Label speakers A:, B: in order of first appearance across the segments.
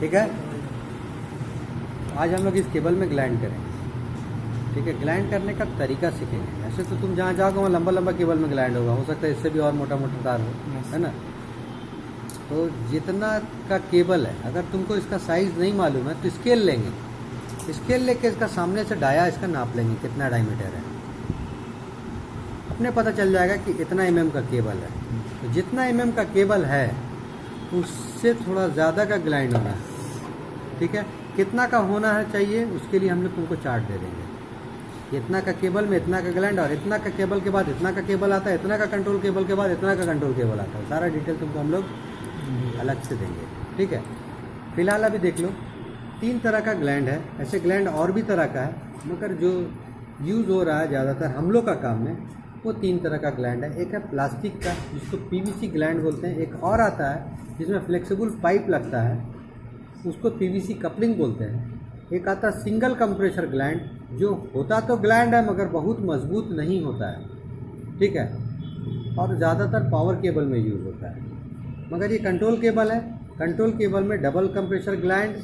A: ठीक है। आज हम लोग इस केबल में ग्लैंड करेंगे, ठीक है। ग्लैंड करने का तरीका सीखेंगे। ऐसे तो तुम जहाँ जाओगे वहाँ लंबा लंबा केबल में ग्लैंड होगा, हो सकता है इससे भी और मोटा मोटा तार हो, है ना। तो जितना का केबल है, अगर तुमको इसका साइज़ नहीं मालूम है तो स्केल लेंगे, स्केल लेके इसका सामने से डाया इसका नाप लेंगे कितना डायमीटर है, अपने पता चल जाएगा कि इतना mm का केबल है। तो जितना mm का केबल है उससे थोड़ा ज़्यादा का ग्लाइंड होना है, ठीक है। कितना का होना है चाहिए, उसके लिए हम लोग तुमको चार्ट दे देंगे। इतना का केबल में इतना का ग्लैंड, और इतना का केबल के बाद इतना का केबल आता है, इतना का कंट्रोल केबल के बाद इतना का कंट्रोल केबल आता है। सारा डिटेल तुमको हम लोग अलग से देंगे, ठीक है। फिलहाल अभी देख लो, 3 तरह का ग्लैंड है। ऐसे ग्लैंड और भी तरह का है, मगर जो यूज़ हो रहा है ज़्यादातर हम लोग का काम में, वो 3 तरह का ग्लैंड है। एक है प्लास्टिक का, जिसको पीवीसी ग्लैंड बोलते हैं। एक और आता है जिसमें फ्लेक्सिबल पाइप लगता है, उसको पीवीसी कपलिंग बोलते हैं। एक आता है सिंगल कंप्रेशर ग्लैंड, जो होता तो ग्लैंड है मगर बहुत मजबूत नहीं होता है, ठीक है, और ज़्यादातर पावर केबल में यूज़ होता है। मगर ये कंट्रोल केबल है। कंट्रोल केबल में डबल कंप्रेशर ग्लैंड,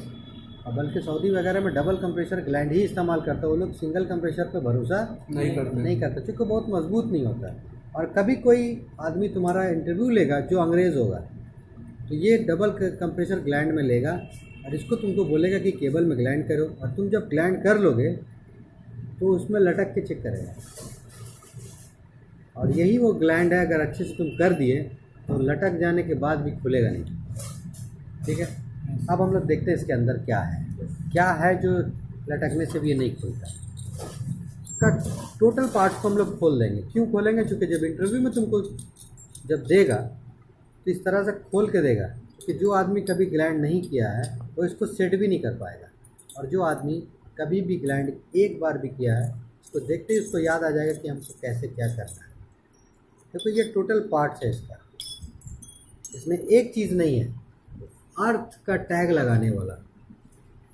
A: और बल्कि सऊदी वगैरह में डबल कंप्रेशर ग्लैंड ही इस्तेमाल करते हैं। वो लोग सिंगल कंप्रेशर पे भरोसा नहीं करते, क्योंकि बहुत मजबूत नहीं होता है। और कभी कोई आदमी तुम्हारा इंटरव्यू लेगा जो अंग्रेज़ होगा, तो ये डबल कंप्रेशर ग्लैंड में लेगा और इसको तुमको बोलेगा कि केबल में ग्लैंड करो, और तुम जब ग्लैंड कर लोगे तो उसमें लटक के चेक करेगा। और यही वो ग्लैंड है, अगर अच्छे से तुम कर दिए तो लटक जाने के बाद भी खुलेगा नहीं, ठीक है। अब हम लोग देखते हैं इसके अंदर क्या है जो लटकने से भी ये नहीं खुलता। इसका टोटल पार्ट्स को हम लोग खोल देंगे। क्यों खोलेंगे? क्योंकि जब इंटरव्यू में तुमको जब देगा तो इस तरह से खोल के देगा कि जो आदमी कभी ग्लैंड नहीं किया है वो इसको सेट भी नहीं कर पाएगा, और जो आदमी कभी भी ग्लैंड एक बार भी किया है उसको देखते ही उसको याद आ जाएगा कि हमको कैसे क्या करना है। देखो ये टोटल पार्ट्स है इसका, इसमें एक चीज़ नहीं है, अर्थ का टैग लगाने वाला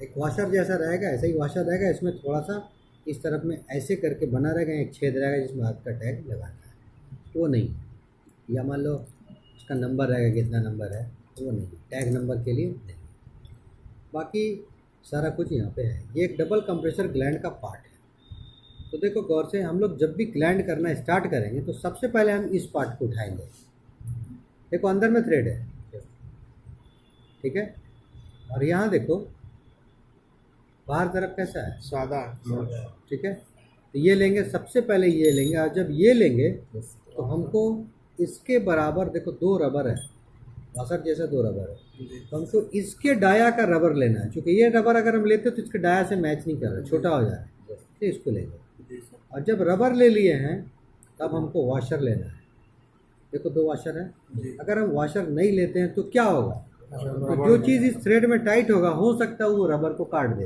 A: एक वॉशर जैसा रहेगा, ऐसा ही वॉशर रहेगा। इसमें थोड़ा सा इस तरफ में ऐसे करके बना रहेगा, एक छेद रहेगा जिसमें अर्थ का टैग लगाना है, वो नहीं। या मान लो उसका नंबर रहेगा, कितना नंबर है, तो वो नहीं, टैग नंबर के लिए नहीं। बाकी सारा कुछ यहाँ पे है। ये एक डबल कंप्रेशर ग्लैंड का पार्ट है। तो देखो गौर से, हम लोग जब भी ग्लैंड करना स्टार्ट करेंगे तो सबसे पहले हम इस पार्ट को उठाएंगे। देखो अंदर में थ्रेड है, ठीक है, और यहाँ देखो बाहर तरफ कैसा है, सादा, ठीक है। तो ये लेंगे, सबसे पहले ये लेंगे, और जब ये लेंगे तो हमको इसके बराबर, देखो 2 रबर है, वाशर जैसा 2 रबर है, तो हमको इसके डाया का रबर लेना है। क्योंकि ये रबर अगर हम लेते तो इसके डाया से मैच नहीं कर रहा, छोटा हो जा रहा है, तो इसको लेंगे। और जब रबर ले लिए हैं तब हमको वॉशर लेना है। देखो 2 वॉशर है। अगर हम वॉशर नहीं लेते हैं तो क्या होगा, तो जो चीज़ इस थ्रेड में टाइट होगा, हो सकता है वो रबर को काट दे,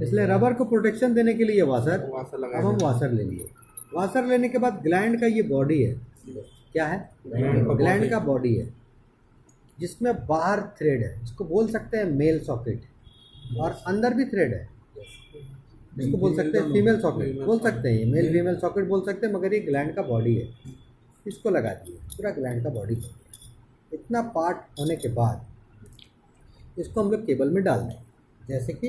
A: इसलिए रबर को प्रोटेक्शन देने के लिए वाशर। अब हम वाशर ले लिए। वाशर लेने के बाद ग्लैंड का ये बॉडी है, क्या है, ग्लैंड का बॉडी है, जिसमें बाहर थ्रेड है, इसको बोल सकते हैं मेल सॉकेट, और अंदर भी थ्रेड है, इसको बोल सकते हैं फीमेल सॉकेट, बोल सकते हैं, मेल फीमेल सॉकेट बोल सकते हैं, मगर ये ग्लैंड का बॉडी है। इसको लगा दिए, पूरा ग्लैंड का बॉडी। इतना पार्ट होने के बाद इसको हम लोग केबल में डाल दें, जैसे कि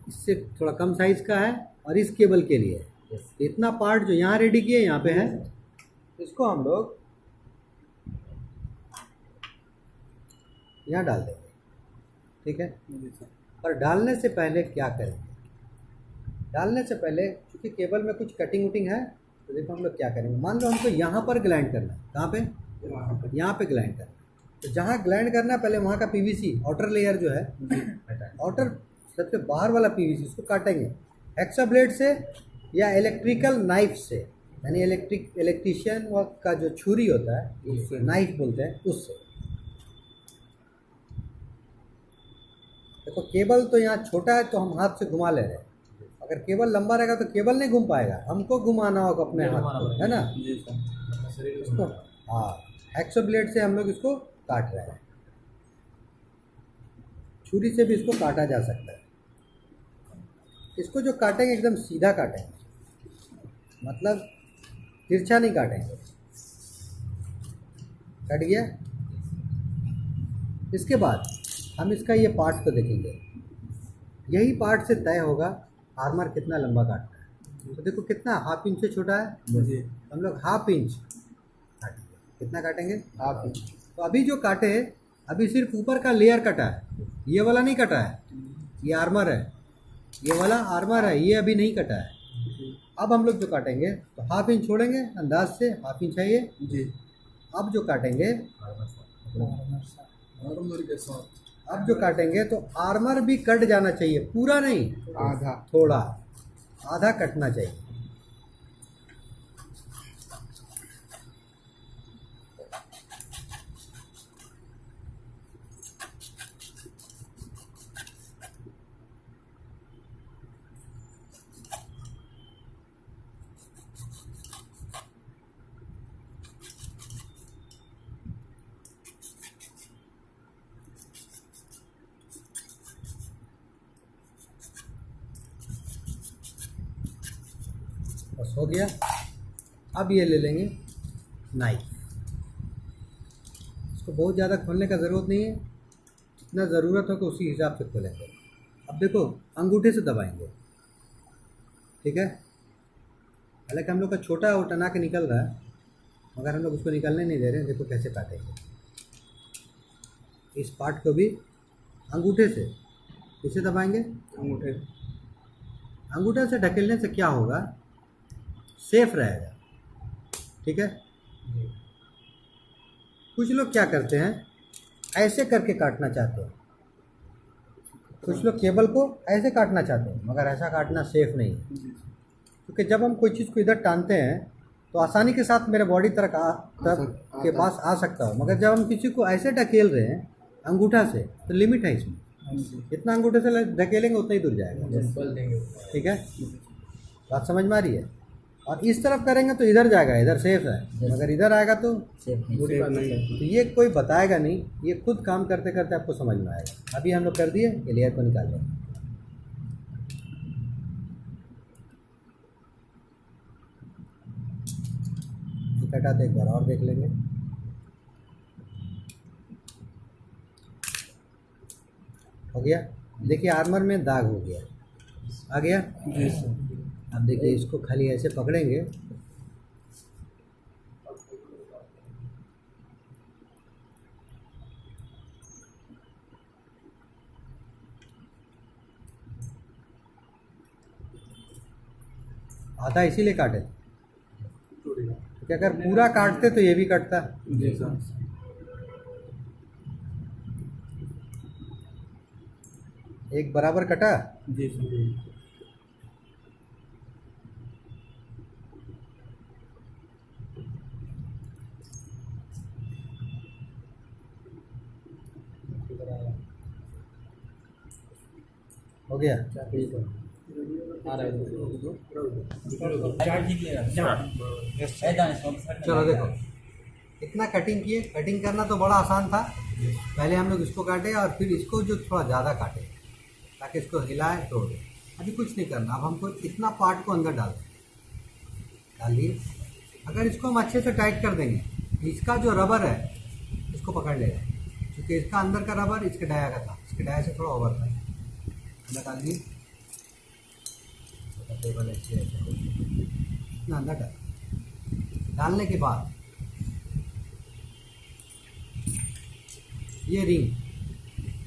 A: इससे थोड़ा कम साइज़ का है और इस केबल के लिए है। तो इतना पार्ट जो यहाँ रेडी किए यहाँ पे है, इसको हम लोग यहाँ डाल देंगे, ठीक है। और डालने से पहले क्या करेंगे, डालने से पहले क्योंकि केबल में कुछ कटिंग वटिंग है, तो देखो हम लोग क्या करेंगे। मान लो हमको यहाँ पर ग्लैंड करना है, कहाँ पे, यहाँ पे ग्लैंड करना है। तो जहाँ ग्लैंड करना है पहले वहाँ का पीवीसी आउटर लेयर जो है, आउटर सबसे बाहर वाला पीवीसी, उसको काटेंगे हेक्सा ब्लेड से या इलेक्ट्रिकल नाइफ से, यानी इलेक्ट्रिशियन का जो छुरी होता है, नाइफ बोलते हैं, उससे। देखो केबल तो यहाँ छोटा है तो हम हाथ से घुमा ले रहे हैं, अगर केबल लंबा रहेगा तो केबल नहीं घूम पाएगा, हमको घुमाना होगा अपने हाथ को, है ना। इसको हाँ, हेक्सो ब्लेड से हम लोग इसको काट रहे हैं, छुरी से भी इसको काटा जा सकता है। इसको जो काटेंगे एकदम सीधा काटेंगे, मतलब तिरछा नहीं काटेंगे। कट गया। इसके बाद हम इसका ये पार्ट को देखेंगे। यही पार्ट से तय होगा आर्मर कितना लंबा काटना है। तो देखो कितना, हाफ इंच से छोटा है
B: जी।
A: हम लोग हाफ इंच काटेंगे। कितना काटेंगे?
B: Half inch.
A: तो अभी जो काटे, अभी सिर्फ ऊपर का लेयर कटा है, ये वाला नहीं कटा है। ये आर्मर है, ये वाला आर्मर है, ये अभी नहीं कटा है। अब हम लोग जो काटेंगे तो हाफ इंच छोड़ेंगे, अंदाज से हाफ इंच है ये
B: जी।
A: अब जो काटेंगे,
B: आर्मर के साथ
A: अब जो काटेंगे तो आर्मर भी कट जाना चाहिए, पूरा नहीं,
B: आधा।
A: थोड़ा आधा कटना चाहिए। बस हो गया। अब ये ले लेंगे नाइफ। इसको बहुत ज़्यादा खोलने का ज़रूरत नहीं है, जितना ज़रूरत हो तो उसी हिसाब से खोलेंगे। अब देखो अंगूठे से दबाएंगे, ठीक है। हालांकि हम लोग का छोटा वो टना के निकल रहा है, मगर हम लोग उसको निकलने नहीं दे रहे हैं। देखो कैसे काटेंगे इस पार्ट को भी अंगूठे से। किसे दबाएंगे?
B: अंगूठे।
A: अंगूठे से ढकेलने से क्या होगा, सेफ रहेगा, ठीक है। कुछ लोग क्या करते हैं, ऐसे करके काटना चाहते हैं। कुछ लोग केबल को ऐसे काटना चाहते हैं, मगर ऐसा काटना सेफ नहीं है। क्योंकि जब हम कोई चीज़ को इधर टानते हैं तो आसानी के साथ मेरे बॉडी तक के पास आ सकता हो, मगर जब हम किसी को ऐसे ढकेल रहे हैं अंगूठा से तो लिमिट है इसमें। जितना अंगूठे से ढकेलेंगे उतना ही दूर जाएगा, ठीक है। बात समझ में आ रही है। और इस तरफ करेंगे तो इधर जाएगा, इधर सेफ है, मगर इधर आएगा तो बुरी बात नहीं है। तो ये कोई बताएगा नहीं, ये खुद काम करते करते आपको समझ में आएगा। अभी हम लोग कर दिए, ये लेयर को निकाल लेंगे। कटा तो एक बार और देख लेंगे। हो गया। देखिए आर्मर में दाग हो गया, आ गया
B: जी सर।
A: अब देखिए इसको खाली ऐसे पकड़ेंगे, आधा इसीलिए काटे क्योंकि अगर पूरा काटते तो ये भी कटता।
B: जी सर।
A: एक बराबर कटा।
B: जी सर।
A: हो गया। चलो देखो इतना कटिंग किए। कटिंग करना तो बड़ा आसान था। पहले हम लोग इसको काटे और फिर इसको जो थोड़ा ज़्यादा काटे ताकि इसको हिलाए तोड़ दे। अभी कुछ नहीं करना, अब हमको इतना पार्ट को अंदर डाल दिए। अगर इसको हम अच्छे से टाइट कर देंगे, इसका जो रबर है इसको पकड़ लेगा, क्योंकि इसका अंदर का रबर इसके डाया का था, इसके डाया से थोड़ा ओवर था। अंदर डाल दिए, टेबल ऐसे इतना अंदर डालने के बाद ये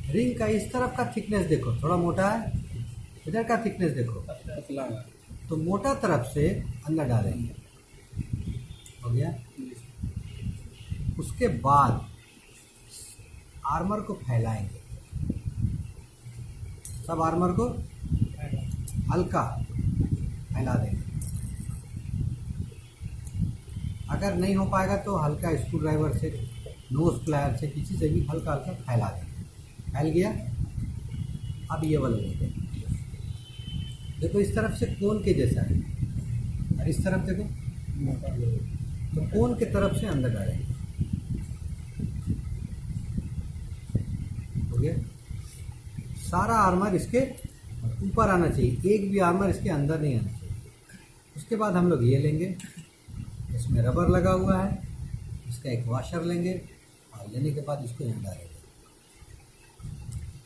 A: रिंग का इस तरफ का थिकनेस देखो, थोड़ा मोटा है, इधर का थिकनेस देखो
B: पतला है।
A: तो मोटा तरफ से अंदर डालेंगे। हो गया। उसके बाद आर्मर को फैलाएंगे, सब आर्मर को हल्का फैला देंगे। अगर नहीं हो पाएगा तो हल्का स्क्रू ड्राइवर से, नोज प्लायर से, किसी से भी हल्का हल्का फैला देंगे। फैल गया। अब ये वाला लेते हैं, देखो इस तरफ से कोन के जैसा है और इस तरफ देखो, तो कोन के तरफ से अंदर डालेंगे। हो गया। सारा आर्मर इसके ऊपर आना चाहिए, एक भी आर्मर इसके अंदर नहीं आना चाहिए। उसके बाद हम लोग ये लेंगे, इसमें रबर लगा हुआ है, इसका एक वॉशर लेंगे और लेने के बाद इसको यहाँ डालेंगे।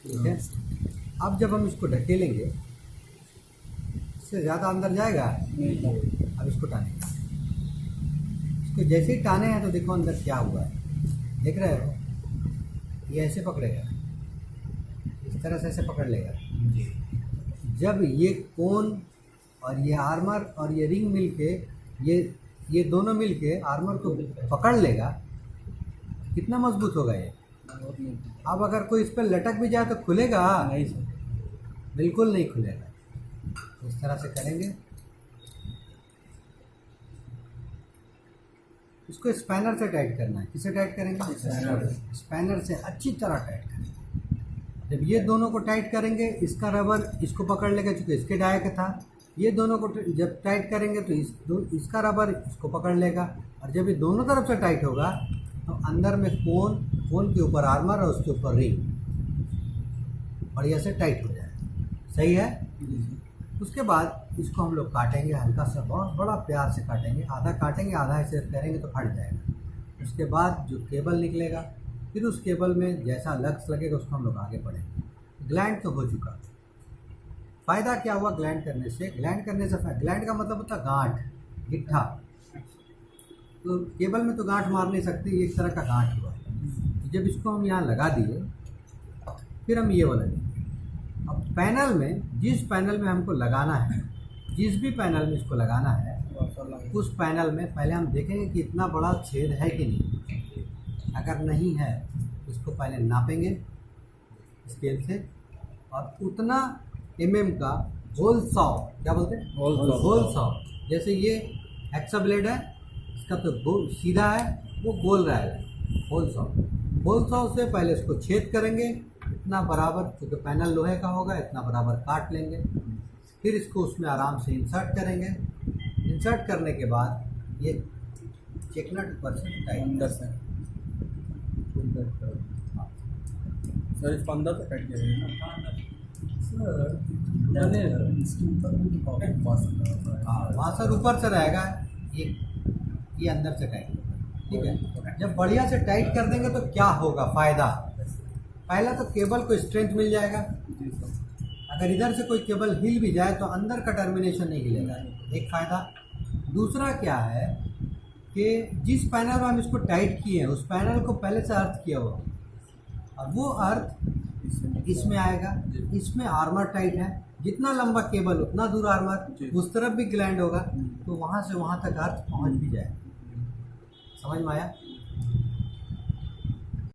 A: ठीक है, अब जब हम इसको ढकेलेंगे इससे ज़्यादा अंदर जाएगा। अब इसको टानेंगे, इसको जैसे ही टाने हैं तो देखो अंदर क्या हुआ है, देख रहे हो? ये ऐसे पकड़ेगा, इस तरह से ऐसे पकड़ लेगा। जब ये कोन और ये आर्मर और ये रिंग मिल के ये दोनों मिल के आर्मर को पकड़ लेगा, कितना मजबूत होगा ये। अब अगर कोई इस पर लटक भी जाए तो खुलेगा?
B: नहीं सर,
A: बिल्कुल नहीं खुलेगा। इस तरह से करेंगे, इसको स्पैनर से टाइट करना है। किसे टाइट करेंगे? स्पैनर से अच्छी तरह टाइट करेंगे। जब ये दोनों को टाइट करेंगे, इसका रबर इसको पकड़ लेगा चूँकि इसके डाया का था। ये दोनों को जब टाइट करेंगे तो इसका रबर इसको पकड़ लेगा, और जब ये दोनों तरफ से टाइट होगा तो अंदर में कोन के ऊपर आर्मर और उसके ऊपर रिंग बढ़िया से टाइट हो जाएगा। सही है? उसके बाद इसको हम लोग काटेंगे, हल्का सा, बहुत बड़ा प्यार से काटेंगे। आधा काटेंगे, आधा ऐसे करेंगे तो फट जाएगा। उसके बाद जो केबल निकलेगा, फिर उस केबल में जैसा लक्स लगेगा उसको हम लोग आगे बढ़ेंगे। ग्लैंड तो हो चुका। फ़ायदा क्या हुआ ग्लैंड करने से? ग्लैंड का मतलब होता है गांठ, गिट्ठा। तो केबल में तो गांठ मार नहीं सकती, ये एक तरह का गांठ हुआ। तो जब इसको हम यहाँ लगा दिए, फिर हम ये वाला लेंगे। अब पैनल में, जिस पैनल में हमको लगाना है, जिस भी पैनल में इसको लगाना है, उस पैनल में पहले हम देखेंगे कि इतना बड़ा छेद है कि नहीं। अगर नहीं है इसको पहले नापेंगे स्केल से, और उतना mm का होल सॉ, क्या बोलते हैं? Whole saw. जैसे ये हेक्सा ब्लेड है, इसका तो सीधा है, वो गोल रहा है, होल सॉ से पहले इसको छेद करेंगे इतना बराबर, क्योंकि पैनल लोहे का होगा, इतना बराबर काट लेंगे। फिर इसको उसमें आराम से इंसर्ट करेंगे। इंसर्ट करने के बाद ये चेकनट ऊपर से टाइट
B: अंदर से सर, इसको अंदर से काट दिया
A: वहाँ सर ऊपर से रहेगा, ये अंदर से टाइट होगा। ठीक है, जब बढ़िया से टाइट कर देंगे तो क्या होगा फ़ायदा? पहला तो केबल को स्ट्रेंथ मिल जाएगा। अगर इधर से कोई केबल हिल भी जाए तो अंदर का टर्मिनेशन नहीं हिलेगा, एक फ़ायदा। दूसरा क्या है कि जिस पैनल में हम इसको टाइट किए हैं उस पैनल को पहले से अर्थ किया हुआ, और वो अर्थ इसमें आएगा। इसमें आर्मर टाइट है, जितना लंबा केबल उतना दूर आर्मर, उस तरफ भी ग्लैंड होगा, तो वहाँ से वहाँ तक अर्थ पहुँच भी जाएगा। समझ में आया?